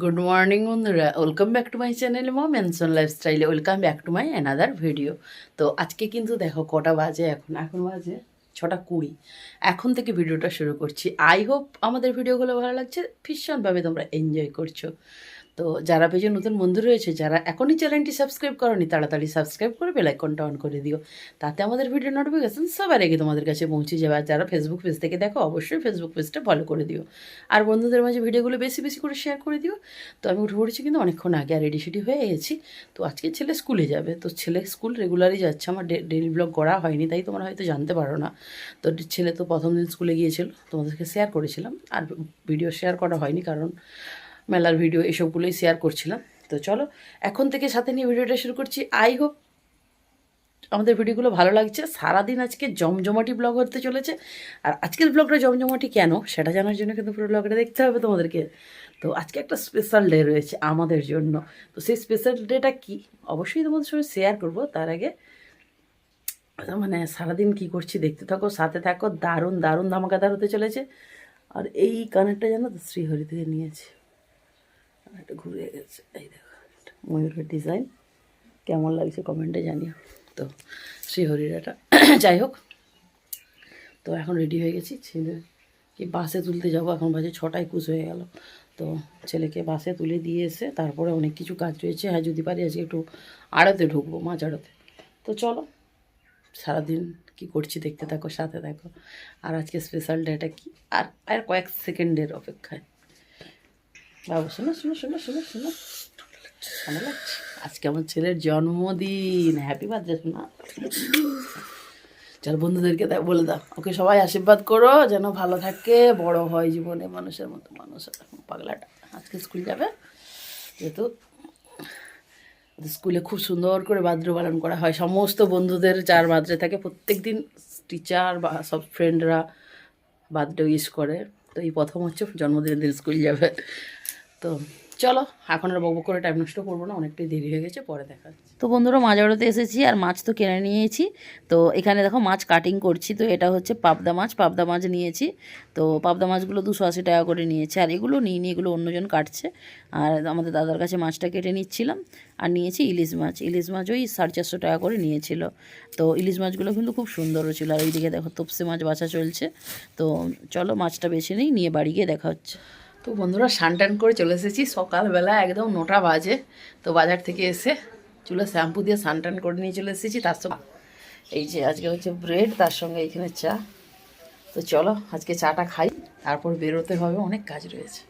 Good morning বন্ধুরা, welcome back to my channel mom and লাইফস্টাইলে। Welcome back to my another video. তো আজকে কিন্তু দেখো কটা বাজে, এখন বাজে 6:20। এখন থেকে ভিডিওটা শুরু করছি। আই হোপ আমাদের ভিডিওগুলো ভালো লাগছে, ভীষণভাবে তোমরা এনজয় করছো। তো যারা পেজে নতুন বন্ধু রয়েছে, যারা এখনই চ্যানেলটি সাবস্ক্রাইব করোনি, তাড়াতাড়ি সাবস্ক্রাইব করে বেল আইকনটা অন করে দিও। তাতে আমাদের ভিডিও নোটিফিকেশন সবার আগে তোমাদের কাছে পৌঁছে যাবে। আর যারা ফেসবুক পেজ থেকে দেখো, অবশ্যই ফেসবুক পেজটা ফলো করে দিও। আর বন্ধুদের মাঝে ভিডিওগুলো বেশি বেশি করে শেয়ার করে দিও। তো আমি উঠে পড়েছি কিন্তু অনেকক্ষণ আগে, আর রেডি সেডি হয়ে গেছি। তো আজকে ছেলে স্কুলে যাবে, তো ছেলে স্কুল রেগুলারই যাচ্ছে। আমার ডেইলি ব্লগ করা হয়নি, তাই তোমরা হয়তো জানতে পারো না। তো ছেলে তো প্রথম দিন স্কুলে গিয়েছিল, তোমাদেরকে শেয়ার করেছিলাম। আর ভিডিও শেয়ার করা হয়নি, কারণ মেলার ভিডিও এসবগুলোই শেয়ার করছিলাম। তো চলো এখন থেকে সাথে নিয়ে ভিডিওটা শুরু করছি। আই হোপ আমাদের ভিডিওগুলো ভালো লাগছে। সারাদিন আজকে জমজমাটি ব্লগ হতে চলেছে। আর আজকের ব্লগটা জমজমাটি কেন সেটা জানার জন্য কিন্তু পুরো ব্লগটা দেখতে হবে তোমাদেরকে। তো আজকে একটা স্পেশাল ডে রয়েছে আমাদের জন্য। তো সেই স্পেশাল ডেটা কি অবশ্যই তোমাদের সঙ্গে শেয়ার করব। তার আগে মানে সারাদিন কি করছি দেখতে থাকো, সাথে থাকো। দারুণ দারুণ ধামাকাদার হতে চলেছে। আর এই কানেরটা জানো তো শ্রীহরি থেকে নিয়েছি, একটা ঘুরে গেছে। এই দেখো ময়ূরের ডিজাইন, কেমন লাগছে কমেন্টে জানিও। তো শ্রীহরির এটা যাই হোক। তো এখন রেডি হয়ে গেছি, ছেলে কি বাসে তুলতে যাব। এখন বাজে 6:21 হয়ে গেল। তো ছেলেকে বাসে তুলে দিয়ে এসে তারপরে অনেক কিছু কাজ রয়েছে। হ্যাঁ, যদি পারি আজকে একটু আড়তে ঢুকবো, মাছ আড়তে। তো চলো সারাদিন কি করছি দেখতে থাকো, সাথে থাকো। আর আজকে স্পেশাল ডেটা কি, আর আর কয়েক সেকেন্ডের অপেক্ষায়। বাবু শোনো শোনো শোনো শোনো শোনো, ভালো লাগছে। আজকে আমার ছেলের জন্মদিন, হ্যাপি বার্থডে শোনা। চল বন্ধুদেরকে বলে দাও, ওকে সবাই আশীর্বাদ করো যেন ভালো থাকে, বড় হয় জীবনে মানুষের মতো মানুষ। পাগলাটা আজকে স্কুল যাবে, যেহেতু স্কুলে খুব সুন্দর করে বার্থডে পালন করা হয়। সমস্ত বন্ধুদের যার বার্থডে থাকে প্রত্যেক দিন টিচার বা সব ফ্রেন্ডরা বার্থডে উইশ করে। তো এই প্রথম হচ্ছে জন্মদিনের দিন স্কুল যাবে। তো চলো এখন আর বকবক করে টাইম নষ্ট করবো না, অনেকটাই দেরি হয়ে গেছে, পরে দেখা যাচ্ছে। তো বন্ধুরা মাছ আড়তে এসেছি, আর মাছ তো কিনে নিয়েছি। তো এখানে দেখো মাছ কাটিং করছি। তো এটা হচ্ছে পাবদা মাছ নিয়েছি। তো পাবদা মাছগুলো 280 টাকা করে নিয়েছে। আর এগুলো নিয়ে এগুলো অন্যজন কাটছে। আর আমাদের দাদার কাছে মাছটা কেটে নিচ্ছিলাম। আর নিয়েছি ইলিশ মাছ ওই 450 টাকা করে নিয়েছিল। তো ইলিশ মাছগুলো কিন্তু খুব সুন্দরও ছিল। আর ওইদিকে দেখো তপসে মাছ বাছা চলছে। তো চলো মাছটা বেছে নিয়ে বাড়ি গিয়ে দেখা হচ্ছে। তো বন্ধুরা স্নান টান করে চলে এসেছি, সকালবেলা একদম 9টা বাজে। তো বাজার থেকে এসে চুলে শ্যাম্পু দিয়ে স্নান টান করে নিয়ে চলে এসেছি। তার সঙ্গে এই যে আজকে হচ্ছে ব্রেড, তার সঙ্গে এখানে চা। তো চলো আজকে চাটা খাই, তারপর বেরোতে হবে, অনেক কাজ রয়েছে।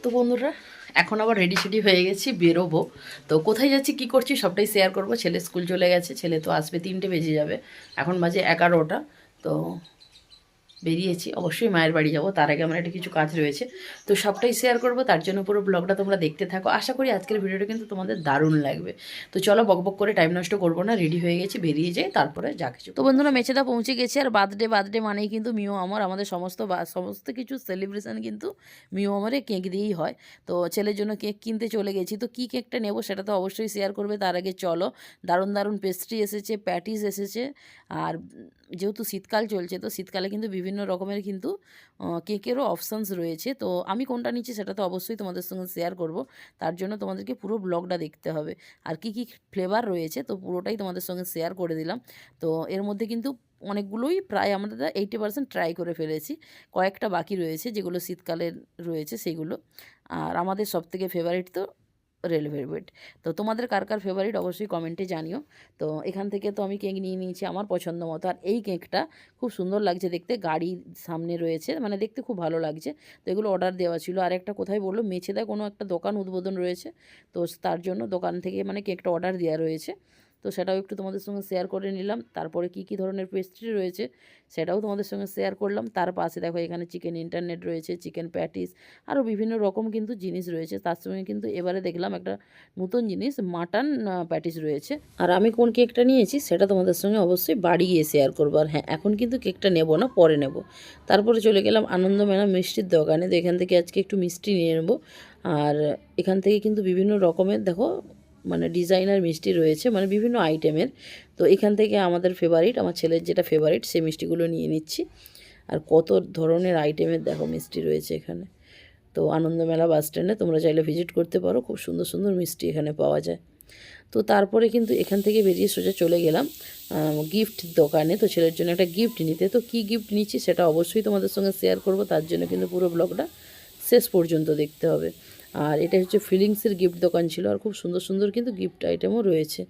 তো বন্ধুরা এখন আবার রেডি সেডি হয়ে গেছি, বেরোবো। তো কোথায় যাচ্ছি কী করছি সবটাই শেয়ার করবো। ছেলে স্কুল চলে গেছে, ছেলে তো আসবে 3টে বেজে যাবে, এখন বাজে 11টা। তো বেরিয়েছি, অবশ্যই মায়ের বাড়ি যাব। তার আগে আমার একটা কিছু কাজ রয়েছে, তো সবটাই শেয়ার করব। তার জন্য পুরো ব্লগটা তোমরা দেখতে থাকো। আশা করি আজকের ভিডিওটা কিন্তু তোমাদের দারুণ লাগবে। তো চলো বকবক করে টাইম নষ্ট করবো না, রেডি হয়ে গেছি, বেরিয়ে যাই, তারপরে যা কিছু। তো বন্ধুরা মেচেদা পৌঁছে গেছে। আর বার্থডে মানেই কিন্তু মিও আমাদের সমস্ত কিছু সেলিব্রেশন কিন্তু মিও আমারে কেক দিয়েই হয়। তো ছেলের জন্য কেক কিনতে চলে গেছি। তো কী কেকটা নেবো সেটা তো অবশ্যই শেয়ার করবে। তার আগে চলো, দারুণ দারুণ পেস্ট্রি এসেছে, প্যাটিস এসেছে। আর যেহেতু শীতকাল চলছে, তো শীতকালে কিন্তু বিভিন্ন রকমের কিন্তু কেকেরও অপশানস রয়েছে। তো আমি কোনটা নিচ্ছি সেটা তো অবশ্যই তোমাদের সঙ্গে শেয়ার করব। তার জন্য তোমাদেরকে পুরো ব্লগটা দেখতে হবে। আর কি কি ফ্লেভার রয়েছে তো পুরোটাই তোমাদের সঙ্গে শেয়ার করে দিলাম। তো এর মধ্যে কিন্তু অনেকগুলোই প্রায় আমরা 80% ট্রাই করে ফেলেছি। কয়েকটা বাকি রয়েছে যেগুলো শীতকালের রয়েছে সেগুলো। আর আমাদের সবথেকে ফেভারিট তো রেড ভেলভেট। তো তোমাদের কার কার ফেভারিট অবশ্যই কমেন্টে জানিও। তো এখান থেকে তো আমি কেক নিয়ে নিয়েছি আমার পছন্দ মতো। আর এই কেকটা খুব সুন্দর লাগছে দেখতে, গাড়ির সামনে রয়েছে, মানে দেখতে খুব ভালো লাগছে। তো এগুলো অর্ডার দেওয়া ছিল। আর একটা কোথায় বললো মেছেদা কোনো একটা দোকান উদ্বোধন রয়েছে, তো তার জন্য দোকান থেকে মানে কেকটা অর্ডার দেওয়া রয়েছে। তো সেটাও একটু তোমাদের সঙ্গে শেয়ার করে নিলাম। তারপরে কি কি ধরনের পেস্ট্রি রয়েছে সেটাও তোমাদের সঙ্গে শেয়ার করলাম। তার পাশে দেখো এখানে চিকেন ইন্টারনেট রয়েছে, চিকেন প্যাটিস, আরও বিভিন্ন রকম কিন্তু জিনিস রয়েছে। তার সঙ্গে কিন্তু এবারে দেখলাম একটা নতুন জিনিস, মাটন প্যাটিস রয়েছে। আর আমি কোন কেকটা নিয়েছি সেটা তোমাদের সঙ্গে অবশ্যই বাড়ি গিয়ে শেয়ার করবো। আর হ্যাঁ, এখন কিন্তু কেকটা নেবো না, পরে নেব। তারপরে চলে গেলাম আনন্দ মেলা মিষ্টির দোকানে। তো এখান থেকে আজকে একটু মিষ্টি নিয়ে নেবো। আর এখান থেকে কিন্তু বিভিন্ন রকমের দেখো মানে ডিজাইনার মিষ্টি রয়েছে, মানে বিভিন্ন আইটেমের। তো এখান থেকে আমাদের ফেভারিট, আমার ছেলের যেটা ফেভারিট সেই মিষ্টিগুলো নিয়ে নিচ্ছি। আর কত ধরনের আইটেমের দেখো মিষ্টি রয়েছে এখানে। তো তো আনন্দমেলা বাস স্ট্যান্ডে তোমরা চাইলে ভিজিট করতে পারো, খুব সুন্দর সুন্দর মিষ্টি এখানে পাওয়া যায়। তো তারপরে কিন্তু এখান থেকে বেরিয়ে সোজা চলে গেলাম গিফট দোকানে, তো ছেলের জন্য একটা গিফট নিতে। তো কী গিফট নিচ্ছি সেটা অবশ্যই তোমাদের সঙ্গে শেয়ার করব, তার জন্য কিন্তু পুরো ব্লগটা শেষ পর্যন্ত দেখতে হবে। আর এটা হচ্ছে ফিলিংসের গিফট দোকান ছিল, আর খুব সুন্দর সুন্দর কিন্তু গিফট আইটেমও রয়েছে।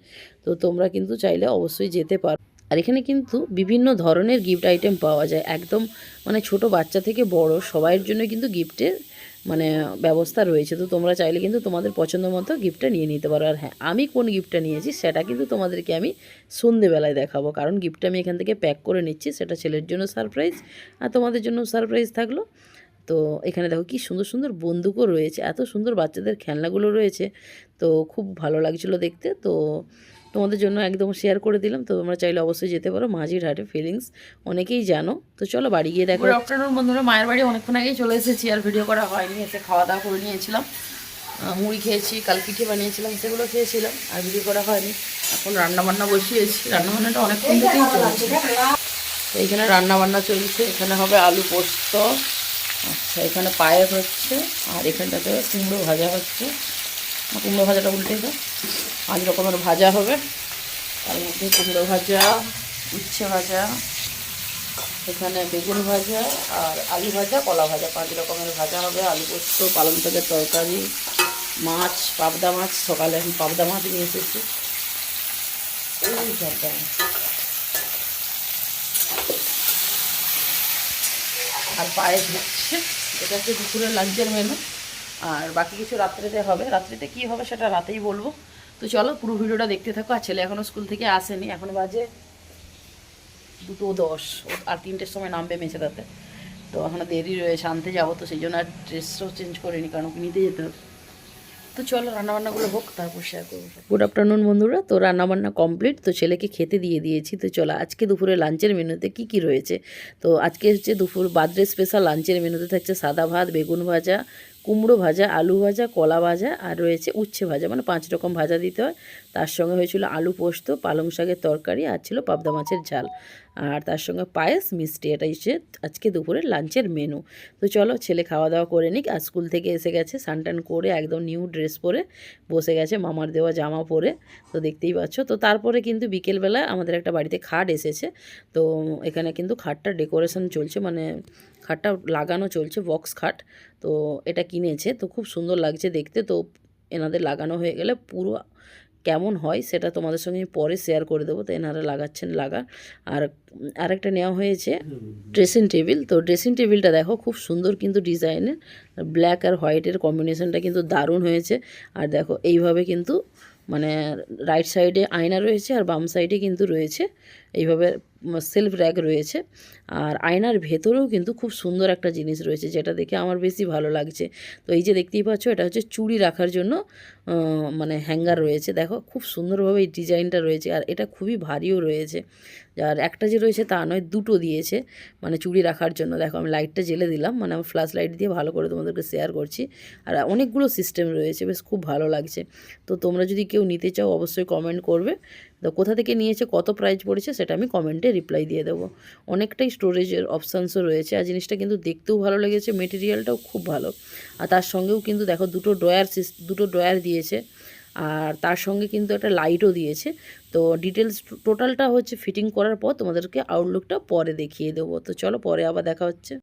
তো তোমরা কিন্তু চাইলে অবশ্যই যেতে পারো। আর এখানে কিন্তু বিভিন্ন ধরনের গিফট আইটেম পাওয়া যায়, একদম মানে ছোট বাচ্চা থেকে বড় সবাইয়ের জন্য কিন্তু গিফটের মানে ব্যবস্থা রয়েছে। তো তোমরা চাইলে কিন্তু তোমাদের পছন্দ মতো গিফটটা নিয়ে নিতে পারো। আর হ্যাঁ, আমি কোন গিফটটা নিয়েছি সেটা কিন্তু তোমাদেরকে আমি সন্ধেবেলায় দেখাবো, কারণ গিফটটা আমি এখান থেকে প্যাক করে নিচ্ছি, সেটা ছেলের জন্য সারপ্রাইজ আর তোমাদের জন্য সারপ্রাইজ থাকলো। তো এখানে দেখো কি সুন্দর সুন্দর বন্দুকও রয়েছে, এত সুন্দর বাচ্চাদের খেলনাগুলো রয়েছে, তো খুব ভালো লাগছিলো দেখতে। তো তোমাদের জন্য একদম শেয়ার করে দিলাম। তো তোমরা চাইলে অবশ্যই যেতে পারো মাঝিরহাটে ফিলিংস, অনেকেই জানো। তো চলো বাড়ি গিয়ে দেখো। গুড আফটারনুন বন্ধুরা, মায়ের বাড়ি অনেকক্ষণ আগেই চলে এসেছি, আর ভিডিও করা হয়নি। এসে খাওয়া দাওয়া করে নিয়েছিলাম, মুড়ি খেয়েছি, কাল পিঠে বানিয়েছিলাম সেগুলো খেয়েছিলাম, আর ভিডিও করা হয়নি। এখন রান্নাবান্না বসিয়েছি, রান্নাবান্নাটা অনেকক্ষণ থেকেই চলছে। তো এইখানে রান্নাবান্না চলছে, এখানে হবে আলু পোস্ত, আচ্ছা এখানে পায়েস হচ্ছে, আর এখানটাতে কুমড়ো ভাজা হচ্ছে। কুমড়ো ভাজাটা উল্টে দাও, 5 রকমের ভাজা হবে, তার মধ্যে কুমড়ো ভাজা, উচ্ছে ভাজা, এখানে বেগুন ভাজা, আর আলু ভাজা, কলা ভাজা, 5 রকমের ভাজা হবে। আলু পোস্ত, পালং শাকের তরকারি, মাছ, পাবদা মাছ, সকালে আমি পাবদা মাছ নিয়ে এসেছি, এই পাবদা মাছ, আর পায়েস হচ্ছে। এটা হচ্ছে দুপুরের লাঞ্চের মেনু, আর বাকি কিছু রাত্রেতে হবে। রাত্রিতে কী হবে সেটা রাতেই বলবো। তো চলো পুরো ভিডিওটা দেখতে থাকো। আর ছেলে এখনও স্কুল থেকে আসেনি, এখন বাজে 2:10, আর 3টের সময় নামবে মেছেদাতে। তো এখনও দেরি রয়েছে, আনতে যাবো, তো সেই জন্য আর ড্রেসটাও চেঞ্জ করিনি, কারণ ওকে নিতে যেতে হবে। তো চলো রান্নাবান্নাগুলো হোক, তারপর শেয়ার করবো। গুড আফটারনুন বন্ধুরা, তো রান্নাবান্না কমপ্লিট, তো ছেলেকে খেতে দিয়ে দিয়েছি। তো চলো আজকে দুপুরে লাঞ্চের মেনুতে কি কি রয়েছে। তো আজকে হচ্ছে দুপুর বার্থডে স্পেশাল লাঞ্চের মেনুতে থাকছে সাদা ভাত, বেগুন ভাজা, কুমড়ো ভাজা, আলু ভাজা, কলা ভাজা, আর রয়েছে উচ্ছে ভাজা, মানে 5 রকম ভাজা দিতে হয়। তার সঙ্গে হয়েছিল আলু পোস্ত, পালং শাকের তরকারি, আর ছিল পাবদা মাছের ঝাল, আর তার সঙ্গে পায়েস, মিষ্টি। এটাই হচ্ছে আজকে দুপুরের লাঞ্চের মেনু। তো চলো ছেলে খাওয়া দাওয়া করে নিক। আর স্কুল থেকে এসে গেছে, সানটান করে একদম নিউ ড্রেস পরে বসে গেছে, মামার দেওয়া জামা পরে, তো দেখতেই পাচ্ছ। তো তারপরে কিন্তু বিকেলবেলা আমাদের একটা বাড়িতে খাট এসেছে। তো এখানে কিন্তু খাটটা ডেকোরেশন চলছে, মানে খাটটা লাগানো চলছে, বক্স খাট। তো এটা কিনেছে, তো খুব সুন্দর লাগছে দেখতে। তো এনাদের লাগানো হয়ে গেলে পুরো কেমন হয় সেটা তোমাদের সঙ্গে আমি পরে শেয়ার করে দেবো। তো এনারা লাগাচ্ছেন আর আরেকটা নেওয়া হয়েছে ড্রেসিং টেবিল। তো ড্রেসিং টেবিলটা দেখো খুব সুন্দর কিন্তু ডিজাইনের, ব্ল্যাক আর হোয়াইটের কম্বিনেশনটা কিন্তু দারুণ হয়েছে। আর দেখো এইভাবে কিন্তু মানে রাইট সাইডে আয়না রয়েছে, আর বাম সাইডে কিন্তু রয়েছে এইভাবে সেলফ র্যাক রয়েছে। আর আয়নার ভেতরেও কিন্তু খুব সুন্দর একটা জিনিস রয়েছে, যেটা দেখে আমার বেশি ভালো লাগছে। তো এই যে দেখতেই পাচ্ছ, এটা হচ্ছে চুড়ি রাখার জন্য মানে হ্যাঙ্গার রয়েছে। দেখো খুব সুন্দরভাবে এই ডিজাইনটা রয়েছে, আর এটা খুবই ভারীও রয়েছে। আর একটা যে রয়েছে তা নয়, 2টো দিয়েছে মানে চুড়ি রাখার জন্য। দেখো আমি লাইটটা জ্বেলে দিলাম, মানে আমি ফ্ল্যাশ লাইট দিয়ে ভালো করে তোমাদেরকে শেয়ার করছি। আর অনেকগুলো সিস্টেম রয়েছে, বেশ খুব ভালো লাগছে। তো তোমরা যদি কেউ নিতে চাও অবশ্যই কমেন্ট করবে। তো কোথা থেকে নিয়েছে, কত প্রাইস পড়েছে সেটা আমি কমেন্টে রিপ্লাই দিয়ে দেবো। অনেকটাই স্টোরেজের অপশানসও রয়েছে, আর জিনিসটা কিন্তু দেখতেও ভালো লেগেছে, মেটেরিয়ালটাও খুব ভালো। আর তার সঙ্গেও কিন্তু দেখো দুটো ড্রয়ার দিয়েছে, আর তার সঙ্গে কিন্তু একটা লাইটও দিয়েছে। তো ডিটেলস টোটালটা হচ্ছে ফিটিং করার পর তোমাদেরকে আউটলুকটা পরে দেখিয়ে দেবো। তো চলো পরে আবার দেখা হচ্ছে।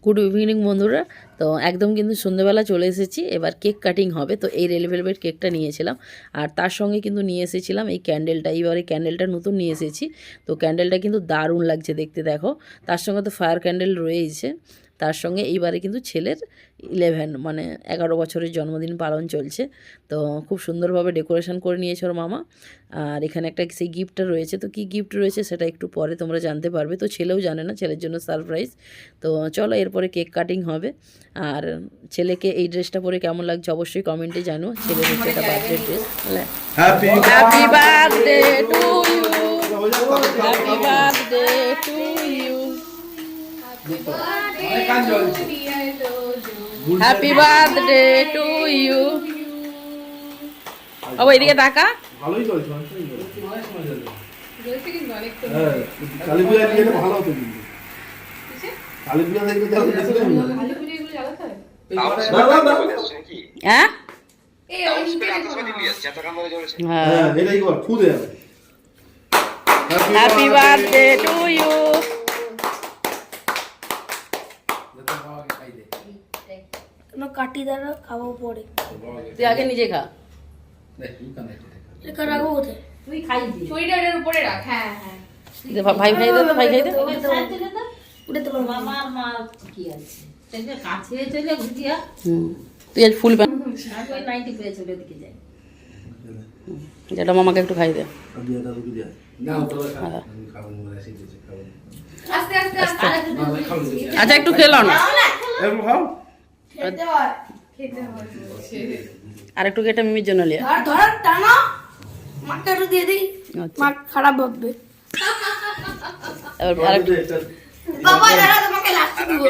গুড ইভিনিং বন্ধুরা, তো একদম কিন্তু সন্ধ্যেবেলা চলে এসেছি, এবার কেক কাটিং হবে। তো এই রেড ভেলভেট কেকটা নিয়েছিলাম, আর তার সঙ্গে কিন্তু নিয়ে এসেছিলাম এই ক্যান্ডেলটা। এইবার এই ক্যান্ডেলটা নতুন নিয়ে এসেছি, তো ক্যান্ডেলটা কিন্তু দারুণ লাগছে দেখতে। দেখো তার সঙ্গে তো ফায়ার ক্যান্ডেল রয়েছে, তার সঙ্গে এইবারে কিন্তু ছেলের 11 মানে 11 বছরের জন্মদিন পালন চলছে। তো খুব সুন্দরভাবে ডেকোরেশন করে নিয়েছে ওর মামা। আর এখানে একটা সেই গিফটটা রয়েছে, তো কী গিফট রয়েছে সেটা একটু পরে তোমরা জানতে পারবে। তো ছেলেও জানে না, ছেলের জন্য সারপ্রাইজ। তো চলো এরপরে কেক কাটিং হবে। আর ছেলেকে এই ড্রেসটা পরে কেমন লাগছে অবশ্যই কমেন্টে জানো। ছেলের হচ্ছে একটা birthday dress. Happy birthday to you, happy birthday to you, happy birthday to you. বাবা এদিকে তাকা। ভালোই চলছে, কালী পূজা নিয়ে ভালো হতো, কিন্তু কালী পূজা দেখতে হ্যাঁ হ্যাঁ এটাই কর ফু দে হ্যাপি বার্থডে টু ইউ। কাটি দ্বারা খাবো পরে। তুই আগে নিজে খা। এটা রাখবো কোথায়? তুই খাই দি ছুরিটা এর উপরে রাখ। হ্যাঁ হ্যাঁ ভাই খাই দে তো, ভাই খাই দে। উঠাতে পারবো না। আমার মা কি আছে চলে কাছে চলে ঘুরিয়া তুই আজ ফুল প্যান্ট ওই 90 পেয়ে চলে দিকে যাই। যেটা মামাকে একটু খাই দে। আস্তে আস্তে আস্তে আচ্ছা একটু খেলো না, এরকম খাও খেতে হয়। আর একটু কেটে মিমির জন্য লিয়া। ধর টানা মাকে একটু দিয়ে দিই। আচ্ছা। মা খারাপ ভাববে। এবার আর একটু বাবা দাঁড়া তোমাকে লাস্ট দিব।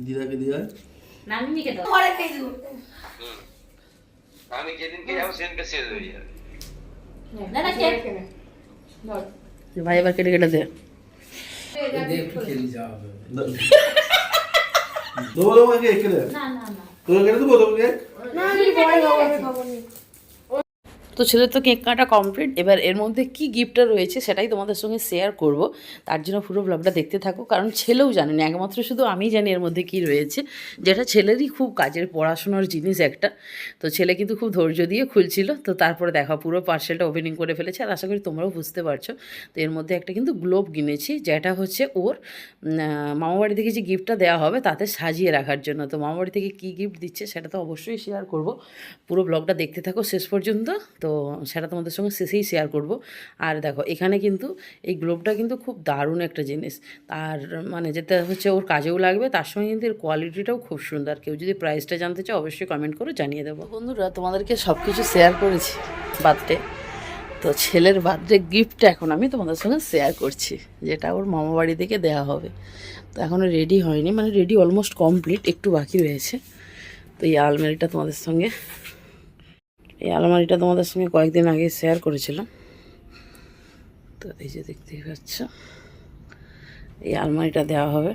দিদাকে দিয়ে নামিকে দাও পরে খেয়ে দিব। আমি যেদিনকে যাবো সেদিনকে শেষ হয়ে যাবে। না না কেক ভাই এবার কেটে কেটে দে। দেবো দেবো কে খেলে না না না তোকে কেটে দেবো তোকে না আমি পরে খাবো, আমি খাবো না। তো ছেলের তো কেক কাটা কমপ্লিট। এবার এর মধ্যে কি গিফটটা রয়েছে সেটাই তোমাদের সঙ্গে শেয়ার করব, তার জন্য পুরো ব্লগটা দেখতে থাকো, কারণ ছেলেও জানে না, একমাত্র শুধু আমি জানি এর মধ্যে কি রয়েছে, যেটা ছেলেরই খুব কাজের পড়াশোনার জিনিস একটা। তো ছেলে কিন্তু খুব ধৈর্য দিয়ে খুলছিল, তো তারপরে দেখা পুরো পার্সেলটা ওপেনিং করে ফেলেছে, আর আশা করি তোমরাও বুঝতে পারছো। তো এর মধ্যে একটা কিন্তু গ্লোব কিনেছি, যেটা হচ্ছে ওর মামাবাড়ি থেকে যে গিফটটা দেওয়া হবে তাতে সাজিয়ে রাখার জন্য। তো মামাবাড়ি থেকে কী গিফট দিচ্ছে সেটা তো অবশ্যই শেয়ার করব, পুরো ব্লগটা দেখতে থাকো শেষ পর্যন্ত। তো সেটা তোমাদের সঙ্গে শেষেই শেয়ার করব। আর দেখো এখানে কিন্তু এই গ্লোবটা কিন্তু খুব দারুণ একটা জিনিস, আর মানে যেটা হচ্ছে ওর কাজেও লাগবে, তার সঙ্গে কিন্তু এর কোয়ালিটিটাও খুব সুন্দর। কেউ যদি প্রাইসটা জানতে চাও অবশ্যই কমেন্ট করে জানিয়ে দেবো। বন্ধুরা তোমাদেরকে সব কিছু শেয়ার করেছি বার্থডে, তো ছেলের বার্থডে গিফটটা এখন আমি তোমাদের সঙ্গে শেয়ার করছি, যেটা ওর মামাবাড়ি থেকে দেওয়া হবে। তো এখনও রেডি হয়নি, মানে রেডি অলমোস্ট কমপ্লিট, একটু বাকি রয়েছে। তো এই আলমারিটা তোমাদের সঙ্গে কয়েকদিন আগে শেয়ার করেছিলাম। তো এই যে দেখতেই পাচ্ছ এই আলমারিটা দেওয়া হবে।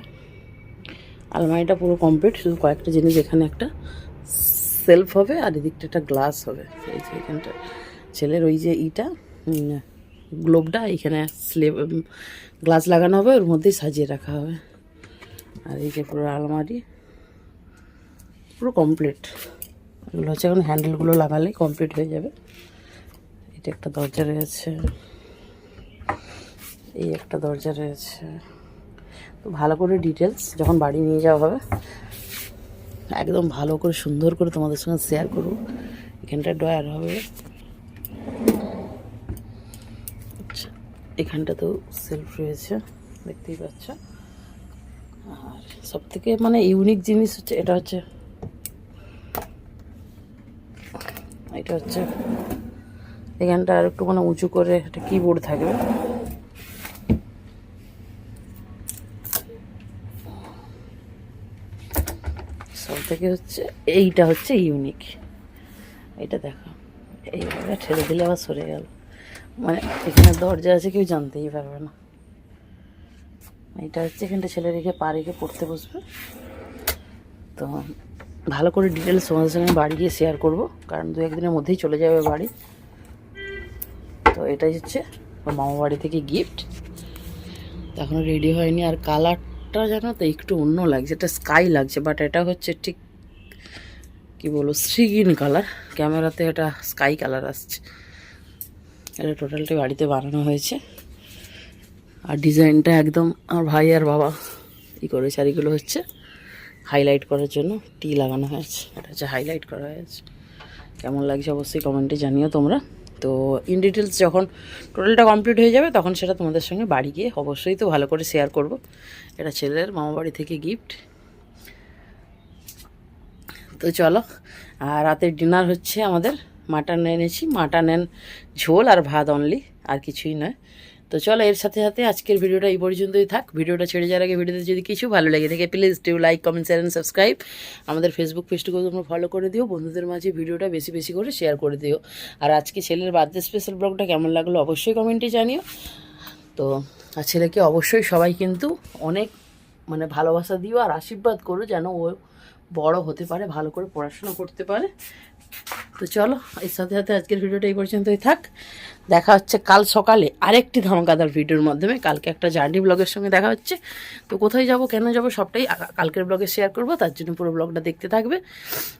আলমারিটা পুরো কমপ্লিট, শুধু কয়েকটা জিনিস, এখানে একটা সেলফ হবে আর এদিকটা একটা গ্লাস হবে। এই যে এখানটা ছেলের ওই যে গ্লোবটা এখানে গ্লাস লাগানো হবে, ওর মধ্যেই সাজিয়ে রাখা হবে। আর এই যে পুরো আলমারি পুরো কমপ্লিট, এগুলো হচ্ছে এখন হ্যান্ডেলগুলো লাগালেই কমপ্লিট হয়ে যাবে। এটা একটা দরজা রয়েছে, এই একটা দরজা রয়েছে। তো ভালো করে ডিটেলস যখন বাড়ি নিয়ে যাওয়া হবে একদম ভালো করে সুন্দর করে তোমাদের সঙ্গে শেয়ার করব। এখানটা ড্রয়ার হবে, আচ্ছা এখানটাতেও সেলফ রয়েছে দেখতেই পাচ্ছ। আর সবথেকে মানে ইউনিক জিনিস হচ্ছে এটা হচ্ছে এখানটা আর একটু মানে উঁচু করে একটা কিবোর্ড থাকবে। সব থেকে হচ্ছে এইটা হচ্ছে ইউনিক, এটা দেখো এইভাবে ঠেলে দিলে আবার সরে গেল, মানে এখানে দরজা আছে কেউ জানতেই পারবে না। এটা হচ্ছে এখানটা ছেলে রেখে পা রেখে পড়তে বসবে। তো ভালো করে ডিটেলস তোমাদের সঙ্গে বাড়ি গিয়ে শেয়ার করব, কারণ 2-1 দিনের মধ্যেই চলে যাবে বাড়ি। তো এটাই হচ্ছে মামা বাড়ি থেকে গিফট। তো এখনও রেডি হয়নি, আর কালারটা জানো তো একটু অন্য লাগছে, এটা স্কাই লাগছে, বাট এটা হচ্ছে ঠিক কী বলবো শ্রীগ্রিন কালার, ক্যামেরাতে এটা স্কাই কালার আসছে। এটা টোটালটা বাড়িতে বানানো হয়েছে, আর ডিজাইনটা একদম আমার ভাই আর বাবা করেছে। আর এগুলো হচ্ছে হাইলাইট করার জন্য টি লাগানো হয়েছে, এটা হচ্ছে হাইলাইট করা হয়েছে। কেমন লাগছে অবশ্যই কমেন্টে জানিও তোমরা। তো ইন ডিটেলস যখন টোটালটা কমপ্লিট হয়ে যাবে তখন সেটা তোমাদের সঙ্গে বাড়ি গিয়ে অবশ্যই তো ভালো করে শেয়ার করব। এটা ছেলের মামাবাড়ি থেকে গিফট। তো চলো, আর রাতের ডিনার হচ্ছে আমাদের মাটন এনেছি, মাটন ঝোল আর ভাত অনলি, আর কিছুই নয়। তো চলো এর সাথে সাথে আজকের ভিডিওটা এই পর্যন্তই থাক। ভিডিওটা ছেড়ে যাওয়ার আগে ভিডিওতে যদি কিছু ভালো লেগে থাকে please do like, comment, share and subscribe. আমাদের ফেসবুক পেজটাকেও তোমরা ফলো করে দিও, বন্ধুদের মাঝে ভিডিওটা বেশি বেশি করে শেয়ার করে দিও। আর আজকে ছেলের বার্থডে স্পেশাল ব্লগটা কেমন লাগলো অবশ্যই কমেন্টে জানিও। তো আর ছেলেকে অবশ্যই সবাই কিন্তু অনেক মানে ভালোবাসা দিও আর আশীর্বাদ করো যেন ও বড় হতে পারে, ভালো করে পড়াশোনা করতে পারে। তো চলো, এর সাথে সাথে আজকের ভিডিওটা এই পর্যন্তই থাক। দেখা হচ্ছে কাল সকালে আরেকটি ধামাকাদার ভিডিওর মাধ্যমে। কালকে একটা জার্নি ব্লগের সঙ্গে দেখা হচ্ছে। তো কোথায় যাব, কেন যাব, সবটাই কালকের ব্লগে শেয়ার করবো, তার জন্য পুরো ব্লগটা দেখতে থাকবে।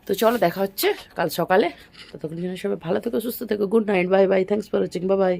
তো চলো, দেখা হচ্ছে কাল সকালে। ততক্ষণ জন্য সবাই ভালো থেকো, সুস্থ থেকো। Good night, bye bye, thanks for watching, bye bye.